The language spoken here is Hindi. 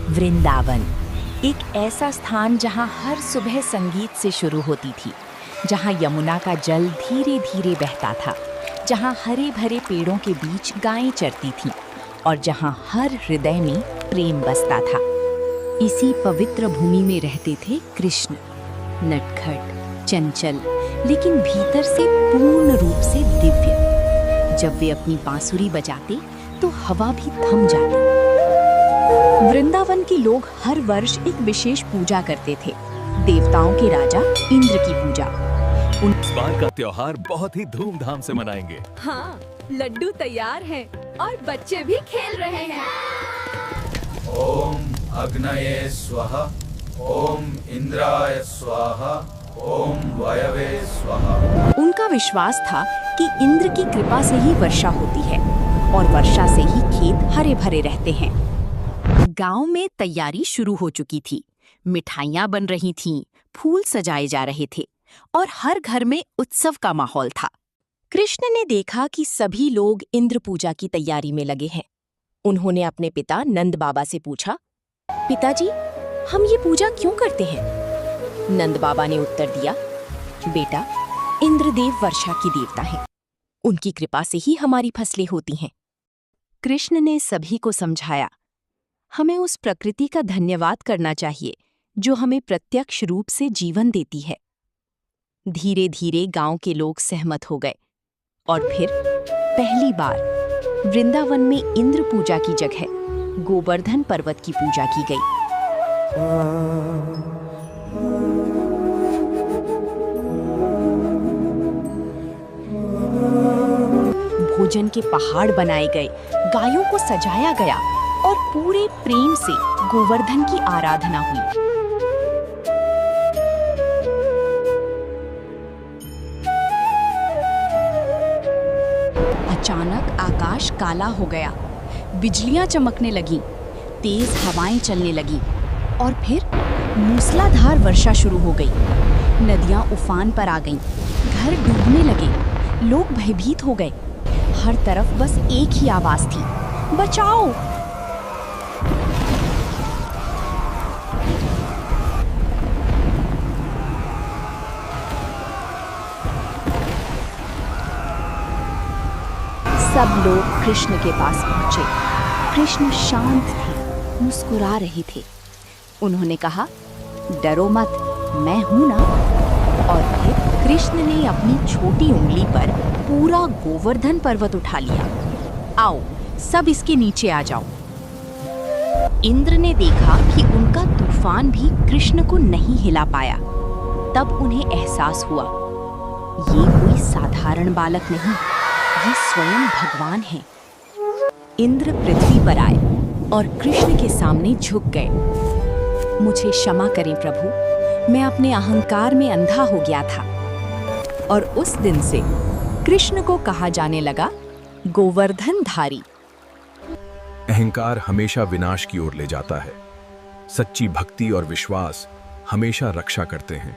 वृंदावन एक ऐसा स्थान जहां हर सुबह संगीत से शुरू होती थी, जहां यमुना का जल धीरे धीरे बहता था, जहां हरे भरे पेड़ों के बीच गायें चरती थीं और जहां हर हृदय में प्रेम बसता था। इसी पवित्र भूमि में रहते थे कृष्ण, नटखट, चंचल, लेकिन भीतर से पूर्ण रूप से दिव्य। जब वे अपनी बांसुरी बजाते तो हवा भी थम जाती। वृंदावन के लोग हर वर्ष एक विशेष पूजा करते थे, देवताओं के राजा इंद्र की पूजा। इस बार का त्योहार बहुत ही धूमधाम से मनाएंगे। हाँ, लड्डू तैयार हैं और बच्चे भी खेल रहे हैं। ओम अग्नये स्वाहा, ओम इंद्राय स्वाहा, ओम वायवे स्वाहा। उनका विश्वास था कि इंद्र की कृपा से ही वर्षा होती है और वर्षा से ही खेत हरे भरे रहते हैं। गांव में तैयारी शुरू हो चुकी थी, मिठाइयां बन रही थीं, फूल सजाए जा रहे थे और हर घर में उत्सव का माहौल था। कृष्ण ने देखा कि सभी लोग इंद्र पूजा की तैयारी में लगे हैं। उन्होंने अपने पिता नंद बाबा से पूछा, पिताजी, हम ये पूजा क्यों करते हैं? नंद बाबा ने उत्तर दिया, बेटा, इंद्रदेव वर्षा की देवता हैं। उनकी कृपा से ही हमारी फसलें होती हैं। कृष्ण ने सभी को समझाया, हमें उस प्रकृति का धन्यवाद करना चाहिए जो हमें प्रत्यक्ष रूप से जीवन देती है। धीरे धीरे गांव के लोग सहमत हो गए और फिर पहली बार वृंदावन में इंद्र पूजा की जगह गोवर्धन पर्वत की पूजा की गई। भोजन के पहाड़ बनाए गए, गायों को सजाया गया और पूरे प्रेम से गोवर्धन की आराधना हुई। अचानक आकाश काला हो गया, बिजलियां चमकने लगीं, तेज हवाएं चलने लगीं और फिर मूसलाधार वर्षा शुरू हो गई। नदियां उफान पर आ गईं, घर डूबने लगे, लोग भयभीत हो गए। हर तरफ बस एक ही आवाज थी, बचाओ। सब लोग कृष्ण के पास पहुंचे। कृष्ण शांत थे, मुस्कुरा रहे थे। उन्होंने कहा, डरो मत, मैं हूं ना। और फिर कृष्ण ने अपनी छोटी उंगली पर पूरा गोवर्धन पर्वत उठा लिया। आओ, सब इसके नीचे आ जाओ। इंद्र ने देखा कि उनका तूफान भी कृष्ण को नहीं हिला पाया। तब उन्हें एहसास हुआ, ये कोई साधारण बालक नहीं, ये स्वयं भगवान हैं। इंद्र पृथ्वी पर आए और कृष्ण के सामने झुक गए। मुझे क्षमा करें प्रभु, मैं अपने अहंकार में अंधा हो गया था। और उस दिन से कृष्ण को कहा जाने लगा गोवर्धनधारी। अहंकार हमेशा विनाश की ओर ले जाता है। सच्ची भक्ति और विश्वास हमेशा रक्षा करते हैं।